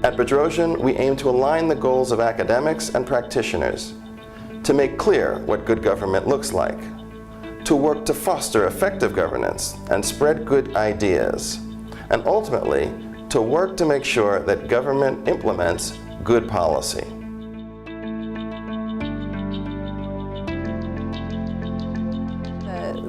At Bedrosian, we aim to align the goals of academics and practitioners, to make clear what good government looks like, to work to foster effective governance and spread good ideas, and ultimately, to work to make sure that government implements good policy.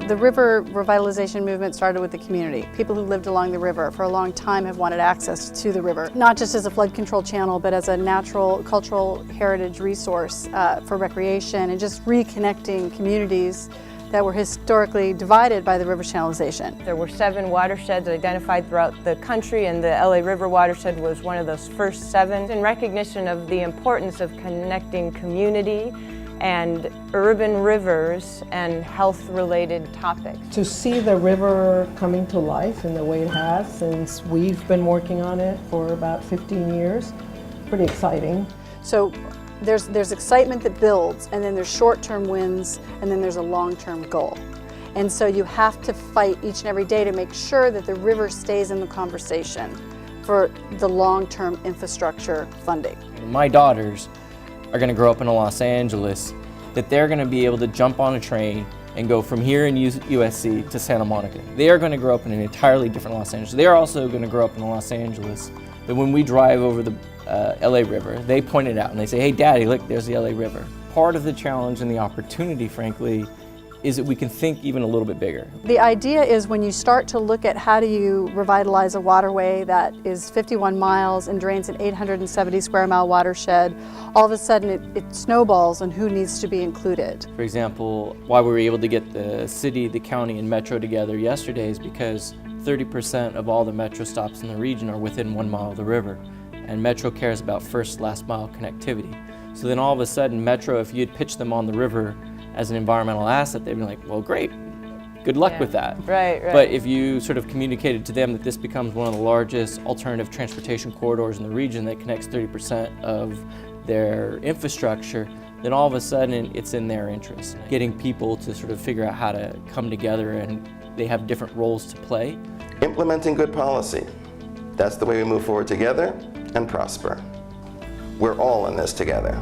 The river revitalization movement started with the community. People who lived along the river for a long time have wanted access to the river, not just as a flood control channel, but as a natural cultural heritage resource for recreation and just reconnecting communities that were historically divided by the river channelization. There were 7 watersheds identified throughout the country, and the LA River watershed was one of those first 7, in recognition of the importance of connecting community and urban rivers and health-related topics. To see the river coming to life in the way it has since we've been working on it for about 15 years, pretty exciting. So there's excitement that builds, and then there's short-term wins, and then there's a long-term goal. And so you have to fight each and every day to make sure that the river stays in the conversation for the long-term infrastructure funding. My daughters are going to grow up in Los Angeles, that they're going to be able to jump on a train and go from here in USC to Santa Monica. They are going to grow up in an entirely different Los Angeles. They are also going to grow up in Los Angeles that when we drive over the LA River, they point it out and they say, hey Daddy, look, there's the LA River. Part of the challenge and the opportunity, frankly, is that we can think even a little bit bigger. The idea is when you start to look at how do you revitalize a waterway that is 51 miles and drains an 870 square mile watershed, all of a sudden it snowballs on who needs to be included. For example, why we were able to get the city, the county, and metro together yesterday is because 30% of all the metro stops in the region are within 1 mile of the river. And Metro cares about first, last mile connectivity. So then all of a sudden, Metro, if you'd pitched them on the river as an environmental asset, they'd be like, well, great, good luck with that. Right. But if you sort of communicated to them that this becomes one of the largest alternative transportation corridors in the region that connects 30% of their infrastructure, then all of a sudden it's in their interest. Getting people to sort of figure out how to come together, and they have different roles to play. Implementing good policy. That's the way we move forward together and prosper. We're all in this together.